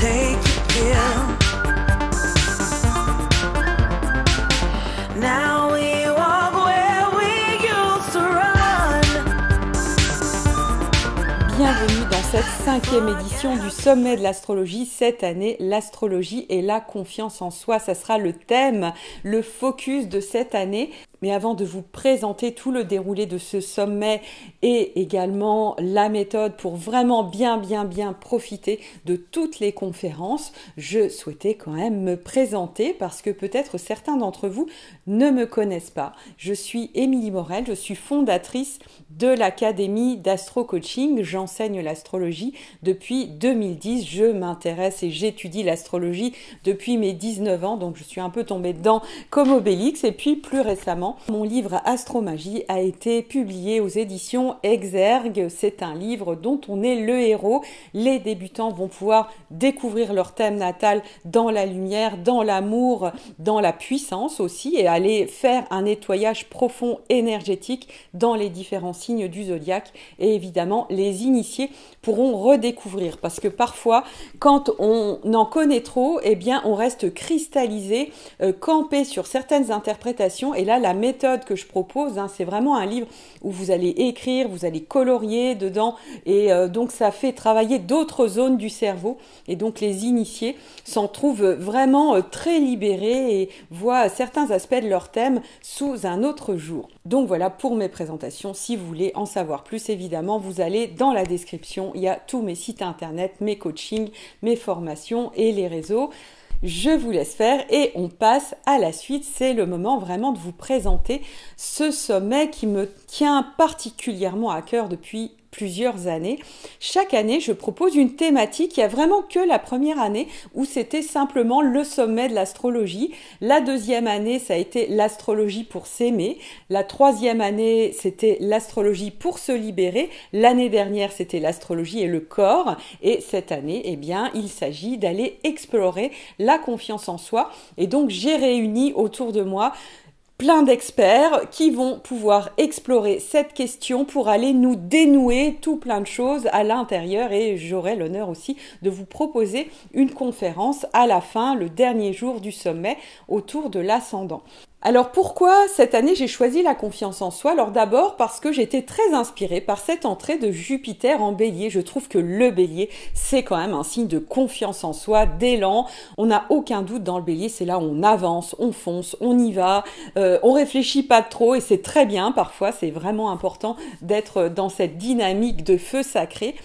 take your pill. Now we walk where we used to run. Bienvenue dans cette 5e édition du Sommet de l'astrologie. Cette année, l'astrologie et la confiance en soi, ça sera le thème, le focus de cette année. Mais avant de vous présenter tout le déroulé de ce sommet et également la méthode pour vraiment bien profiter de toutes les conférences, je souhaitais quand même me présenter parce que peut-être certains d'entre vous ne me connaissent pas. Je suis Émilie Morel, je suis fondatrice de l'Académie d'Astro Coaching. J'enseigne l'astrologie depuis 2010. Je m'intéresse et j'étudie l'astrologie depuis mes 19 ans, donc je suis un peu tombée dedans comme Obélix. Et puis plus récemment, mon livre Astromagie a été publié aux éditions Exergue. C'est un livre dont on est le héros. Les débutants vont pouvoir découvrir leur thème natal dans la lumière, dans l'amour, dans la puissance aussi, et aller faire un nettoyage profond énergétique dans les différents signes du zodiaque. Et évidemment, les initiés pourront redécouvrir, parce que parfois, quand on en connaît trop, eh bien, on reste cristallisé, campé sur certaines interprétations. Et là, la méthode que je propose, c'est vraiment un livre où vous allez écrire, vous allez colorier dedans, et donc ça fait travailler d'autres zones du cerveau, et donc les initiés s'en trouvent vraiment très libérés et voient certains aspects de leur thème sous un autre jour. Donc voilà pour mes présentations. Si vous voulez en savoir plus, évidemment, vous allez dans la description, il y a tous mes sites internet, mes coachings, mes formations et les réseaux. Je vous laisse faire et on passe à la suite. C'est le moment vraiment de vous présenter ce sommet qui me tient particulièrement à cœur depuis plusieurs années. Chaque année, je propose une thématique. Il n'y a vraiment que la première année où c'était simplement le sommet de l'astrologie. La deuxième année, ça a été l'astrologie pour s'aimer. La troisième année, c'était l'astrologie pour se libérer. L'année dernière, c'était l'astrologie et le corps. Et cette année, eh bien, il s'agit d'aller explorer la confiance en soi. Et donc, j'ai réuni autour de moi plein d'experts qui vont pouvoir explorer cette question pour aller nous dénouer tout plein de choses à l'intérieur, et j'aurai l'honneur aussi de vous proposer une conférence à la fin, le dernier jour du sommet, autour de l'ascendant. Alors pourquoi cette année j'ai choisi la confiance en soi? Alors d'abord parce que j'étais très inspirée par cette entrée de Jupiter en Bélier. Je trouve que le Bélier, c'est quand même un signe de confiance en soi, d'élan. On n'a aucun doute dans le Bélier, c'est là où on avance, on fonce, on y va, on réfléchit pas trop, et c'est très bien. Parfois, c'est vraiment important d'être dans cette dynamique de feu sacré.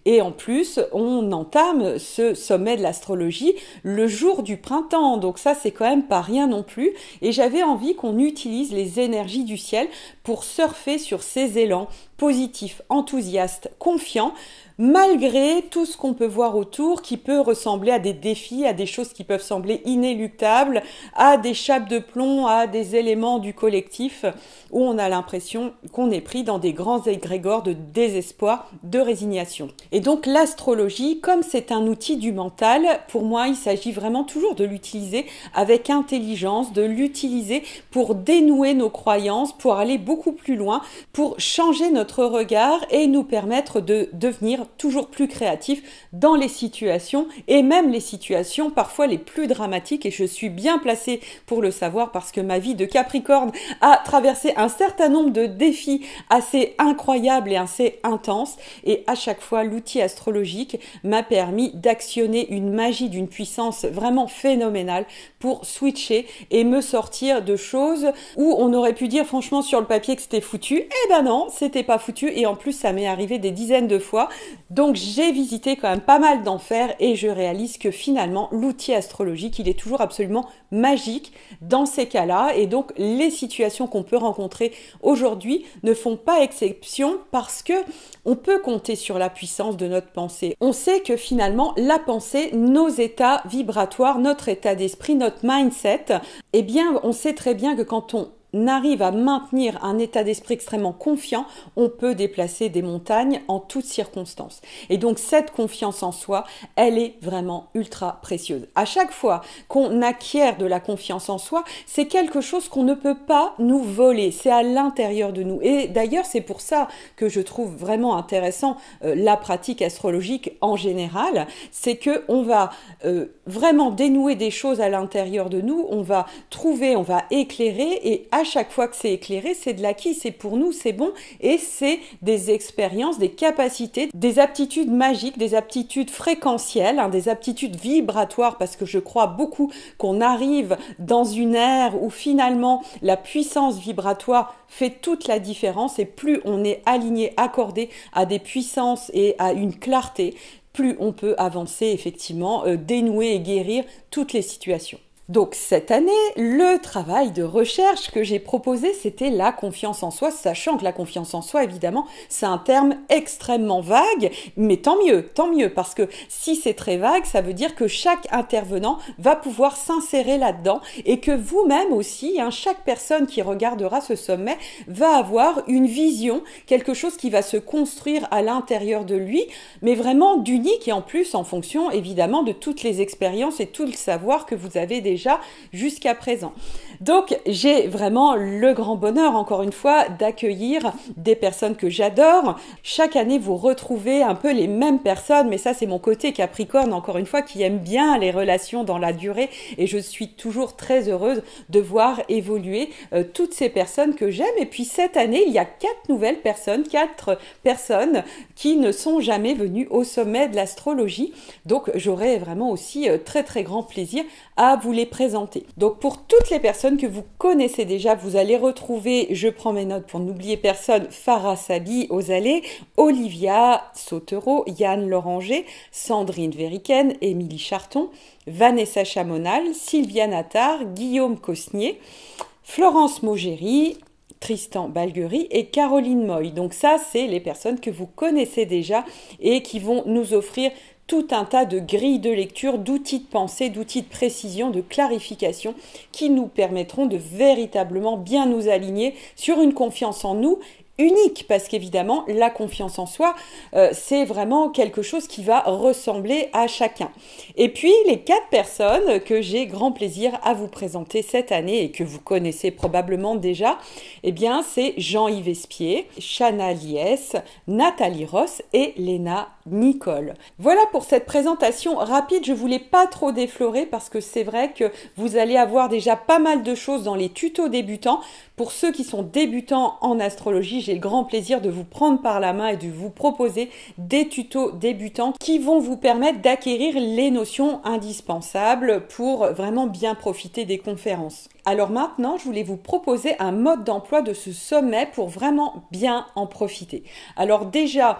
Et en plus, on entame ce sommet de l'astrologie le jour du printemps. Donc ça, c'est quand même pas rien non plus. Et j'avais envie qu'on utilise les énergies du ciel pour surfer sur ces élans positifs, enthousiastes, confiants, malgré tout ce qu'on peut voir autour qui peut ressembler à des défis, à des choses qui peuvent sembler inéluctables, à des chapes de plomb, à des éléments du collectif où on a l'impression qu'on est pris dans des grands égrégores de désespoir, de résignation. Et donc l'astrologie, comme c'est un outil du mental, pour moi, il s'agit vraiment toujours de l'utiliser avec intelligence, de l'utiliser pour dénouer nos croyances, pour aller beaucoup plus loin, pour changer notre regard et nous permettre de devenir toujours plus créatif dans les situations, et même les situations parfois les plus dramatiques. Et je suis bien placée pour le savoir parce que ma vie de Capricorne a traversé un certain nombre de défis assez incroyables et assez intenses, et à chaque fois l'outil astrologique m'a permis d'actionner une magie d'une puissance vraiment phénoménale pour switcher et me sortir de choses où on aurait pu dire franchement sur le papier que c'était foutu. Eh ben non, c'était pas foutu, et en plus ça m'est arrivé des dizaines de fois. Donc j'ai visité quand même pas mal d'enfers, et je réalise que finalement l'outil astrologique, il est toujours absolument magique dans ces cas-là. Et donc les situations qu'on peut rencontrer aujourd'hui ne font pas exception, parce que on peut compter sur la puissance de notre pensée. On sait que finalement la pensée, nos états vibratoires, notre état d'esprit, notre mindset, eh bien on sait très bien que quand on arrive à maintenir un état d'esprit extrêmement confiant, on peut déplacer des montagnes en toutes circonstances. Et donc cette confiance en soi, elle est vraiment ultra précieuse. À chaque fois qu'on acquiert de la confiance en soi, c'est quelque chose qu'on ne peut pas nous voler, c'est à l'intérieur de nous. Et d'ailleurs, c'est pour ça que je trouve vraiment intéressant la pratique astrologique en général, c'est que on va vraiment dénouer des choses à l'intérieur de nous, on va trouver, on va éclairer, et à chaque fois que c'est éclairé, c'est de l'acquis, c'est pour nous, c'est bon, et c'est des expériences, des capacités, des aptitudes magiques, des aptitudes fréquentielles, des aptitudes vibratoires, parce que je crois beaucoup qu'on arrive dans une ère où finalement la puissance vibratoire fait toute la différence, et plus on est aligné, accordé à des puissances et à une clarté, plus on peut avancer effectivement, dénouer et guérir toutes les situations. Donc cette année, le travail de recherche que j'ai proposé, c'était la confiance en soi, sachant que la confiance en soi, évidemment, c'est un terme extrêmement vague, mais tant mieux, parce que si c'est très vague, ça veut dire que chaque intervenant va pouvoir s'insérer là-dedans et que vous-même aussi, chaque personne qui regardera ce sommet va avoir une vision, quelque chose qui va se construire à l'intérieur de lui, mais vraiment d'unique et en plus en fonction évidemment de toutes les expériences et tout le savoir que vous avez déjà jusqu'à présent. Donc j'ai vraiment le grand bonheur encore une fois d'accueillir des personnes que j'adore. Chaque année vous retrouvez un peu les mêmes personnes, mais ça c'est mon côté Capricorne encore une fois qui aime bien les relations dans la durée, et je suis toujours très heureuse de voir évoluer toutes ces personnes que j'aime. Et puis cette année il y a 4 personnes qui ne sont jamais venues au sommet de l'astrologie, donc j'aurai vraiment aussi très grand plaisir à vous les présenter. Donc pour toutes les personnes que vous connaissez déjà, vous allez retrouver, je prends mes notes pour n'oublier personne, Farah Sabi aux allées, Olivia Sautereau, Yann Loranger, Sandrine Veriken, Émilie Charton, Vanessa Chamonal, Sylvia Attard, Guillaume Cosnier, Florence Maugéry, Tristan Balguerie et Caroline Moy. Donc ça, c'est les personnes que vous connaissez déjà et qui vont nous offrir tout un tas de grilles de lecture, d'outils de pensée, d'outils de précision, de clarification qui nous permettront de véritablement bien nous aligner sur une confiance en nous unique, parce qu'évidemment la confiance en soi c'est vraiment quelque chose qui va ressembler à chacun. Et puis les 4 personnes que j'ai grand plaisir à vous présenter cette année et que vous connaissez probablement déjà, eh bien c'est Jean-Yves Espier, Chana Liès, Nathalie Ross et Léna Nicole. Voilà pour cette présentation rapide. Je voulais pas trop déflorer parce que c'est vrai que vous allez avoir déjà pas mal de choses dans les tutos débutants. Pour ceux qui sont débutants en astrologie, j'ai le grand plaisir de vous prendre par la main et de vous proposer des tutos débutants qui vont vous permettre d'acquérir les notions indispensables pour vraiment bien profiter des conférences. Alors maintenant, je voulais vous proposer un mode d'emploi de ce sommet pour vraiment bien en profiter. Alors déjà,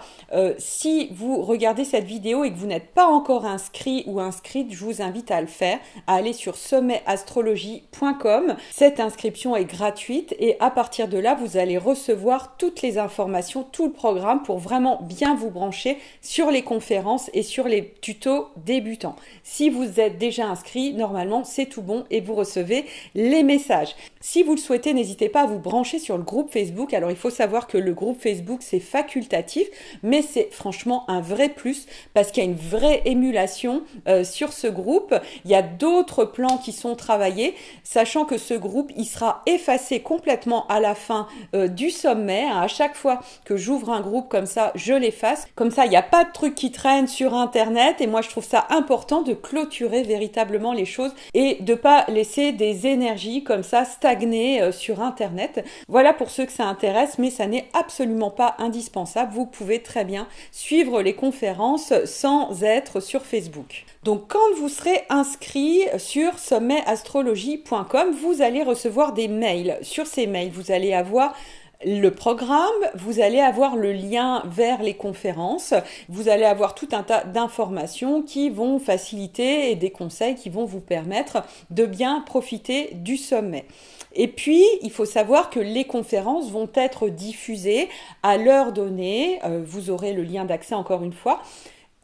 si vous regardez cette vidéo et que vous n'êtes pas encore inscrit ou inscrite, je vous invite à le faire, à aller sur sommetastrologie.com. Cette inscription est gratuite et à partir de là, vous allez recevoir toutes les informations, tout le programme pour vraiment bien vous brancher sur les conférences et sur les tutos débutants. Si vous êtes déjà inscrit, normalement, c'est tout bon et vous recevez les messages. Si vous le souhaitez, n'hésitez pas à vous brancher sur le groupe Facebook. Alors, il faut savoir que le groupe Facebook, c'est facultatif, mais c'est franchement un vrai plus parce qu'il y a une vraie émulation sur ce groupe. Il y a d'autres plans qui sont travaillés, sachant que ce groupe, il sera effacé complètement à la fin du sommet. À chaque fois que j'ouvre un groupe comme ça, je l'efface. Comme ça, il n'y a pas de trucs qui traînent sur Internet. Et moi, je trouve ça important de clôturer véritablement les choses et de pas laisser des énergies comme ça stagner sur Internet. Voilà pour ceux que ça intéresse, mais ça n'est absolument pas indispensable. Vous pouvez très bien suivre les conférences sans être sur Facebook. Donc quand vous serez inscrit sur sommetastrologie.com, vous allez recevoir des mails. Sur ces mails, vous allez avoir le programme, vous allez avoir le lien vers les conférences, vous allez avoir tout un tas d'informations qui vont faciliter et des conseils qui vont vous permettre de bien profiter du sommet. Et puis, il faut savoir que les conférences vont être diffusées à l'heure donnée, vous aurez le lien d'accès encore une fois.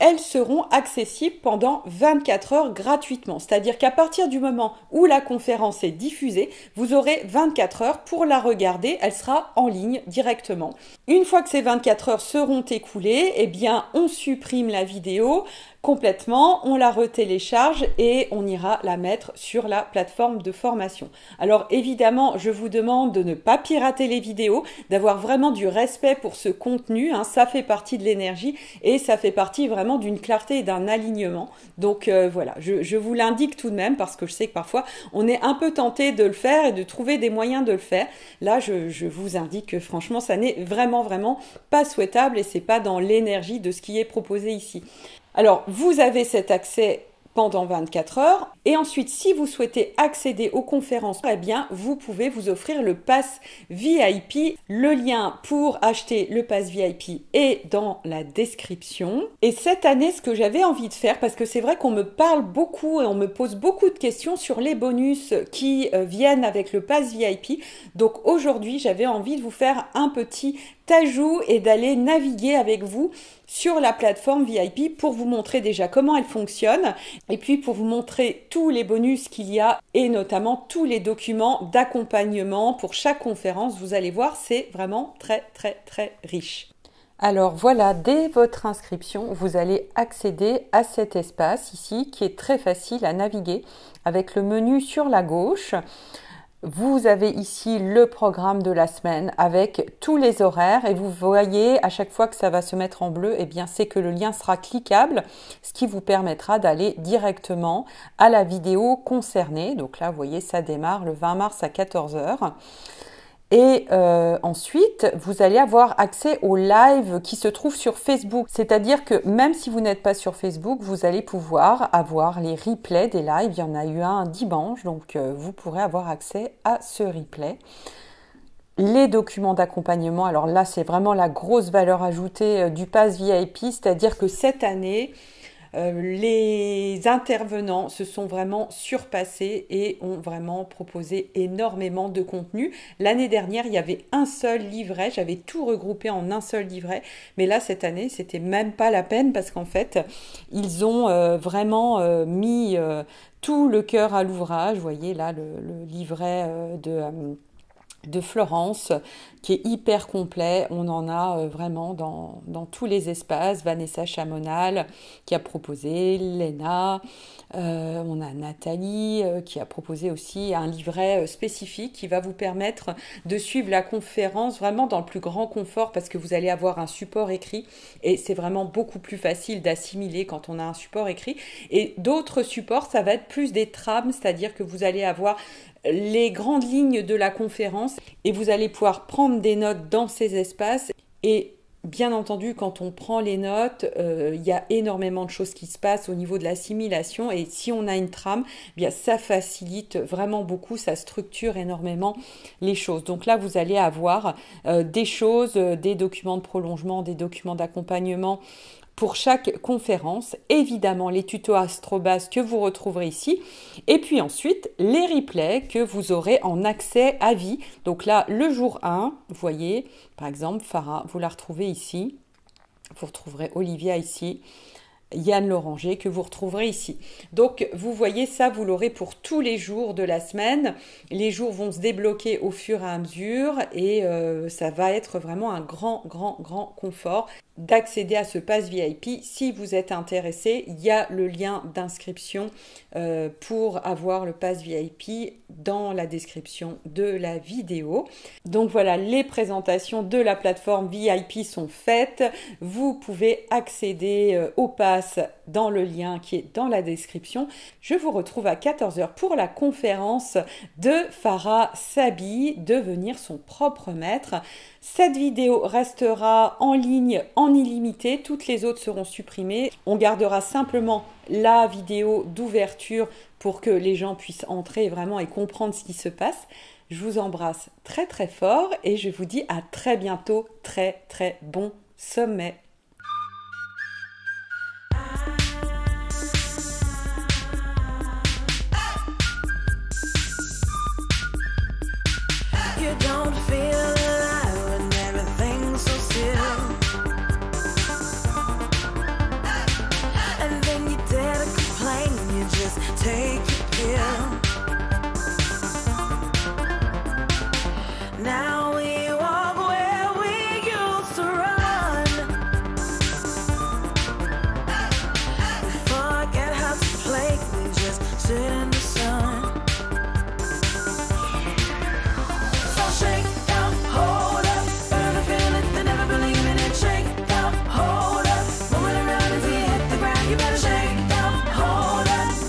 elles seront accessibles pendant 24 heures gratuitement. C'est-à-dire qu'à partir du moment où la conférence est diffusée, vous aurez 24 heures pour la regarder. Elle sera en ligne directement. Une fois que ces 24 heures seront écoulées, eh bien, on supprime la vidéo complètement, on la retélécharge et on ira la mettre sur la plateforme de formation. Alors évidemment, je vous demande de ne pas pirater les vidéos, d'avoir vraiment du respect pour ce contenu, hein, ça fait partie de l'énergie et ça fait partie vraiment d'une clarté et d'un alignement. Donc voilà, je vous l'indique tout de même parce que je sais que parfois on est un peu tenté de le faire et de trouver des moyens de le faire. Là, je vous indique que franchement, ça n'est vraiment pas souhaitable et c'est pas dans l'énergie de ce qui est proposé ici. Alors, vous avez cet accès pendant 24 heures et ensuite, si vous souhaitez accéder aux conférences, eh bien, vous pouvez vous offrir le pass VIP. Le lien pour acheter le pass VIP est dans la description. Et cette année, ce que j'avais envie de faire, parce que c'est vrai qu'on me parle beaucoup et on me pose beaucoup de questions sur les bonus qui viennent avec le pass VIP. Donc aujourd'hui, j'avais envie de vous faire un petit ajout et d'aller naviguer avec vous sur la plateforme VIP pour vous montrer déjà comment elle fonctionne et puis pour vous montrer tous les bonus qu'il y a et notamment tous les documents d'accompagnement pour chaque conférence. Vous allez voir, c'est vraiment très riche. Alors voilà, dès votre inscription, vous allez accéder à cet espace ici qui est très facile à naviguer avec le menu sur la gauche. Vous avez ici le programme de la semaine avec tous les horaires et vous voyez à chaque fois que ça va se mettre en bleu, eh bien c'est que le lien sera cliquable, ce qui vous permettra d'aller directement à la vidéo concernée. Donc là, vous voyez, ça démarre le 20 mars à 14 h. Et ensuite, vous allez avoir accès au live qui se trouve sur Facebook. C'est-à-dire que même si vous n'êtes pas sur Facebook, vous allez pouvoir avoir les replays des lives. Il y en a eu un dimanche, donc vous pourrez avoir accès à ce replay. Les documents d'accompagnement, alors là, c'est vraiment la grosse valeur ajoutée du pass VIP. C'est-à-dire que cette année, les intervenants se sont vraiment surpassés et ont vraiment proposé énormément de contenu. L'année dernière, il y avait un seul livret, j'avais tout regroupé en un seul livret, mais là, cette année, c'était même pas la peine parce qu'en fait, ils ont vraiment mis tout le cœur à l'ouvrage. Vous voyez là, le livret de Florence qui est hyper complet. On en a vraiment dans tous les espaces. Vanessa Chamonal qui a proposé, Léna, on a Nathalie qui a proposé aussi un livret spécifique qui va vous permettre de suivre la conférence vraiment dans le plus grand confort parce que vous allez avoir un support écrit et c'est vraiment beaucoup plus facile d'assimiler quand on a un support écrit. Et d'autres supports, ça va être plus des trames, c'est-à-dire que vous allez avoir les grandes lignes de la conférence et vous allez pouvoir prendre des notes dans ces espaces et bien entendu quand on prend les notes il y a énormément de choses qui se passent au niveau de l'assimilation et si on a une trame, eh bien ça facilite vraiment beaucoup, ça structure énormément les choses. Donc là vous allez avoir des choses, des documents de prolongement, des documents d'accompagnement pour chaque conférence, évidemment les tutos Astrobase que vous retrouverez ici, et puis ensuite les replays que vous aurez en accès à vie. Donc là, le jour 1, vous voyez, par exemple, Farah, vous la retrouvez ici, vous retrouverez Olivia ici, Yann Loranger que vous retrouverez ici. Donc vous voyez ça, vous l'aurez pour tous les jours de la semaine. Les jours vont se débloquer au fur et à mesure et ça va être vraiment un grand confort d'accéder à ce pass VIP. Si vous êtes intéressé, il y a le lien d'inscription pour avoir le pass VIP dans la description de la vidéo. Donc voilà, les présentations de la plateforme VIP sont faites. Vous pouvez accéder au pass dans le lien qui est dans la description. Je vous retrouve à 14 h pour la conférence de Farah Sabi, devenir son propre maître. Cette vidéo restera en ligne en illimité, toutes les autres seront supprimées. On gardera simplement la vidéo d'ouverture pour que les gens puissent entrer vraiment et comprendre ce qui se passe. Je vous embrasse très fort et je vous dis à très bientôt, très bon sommet.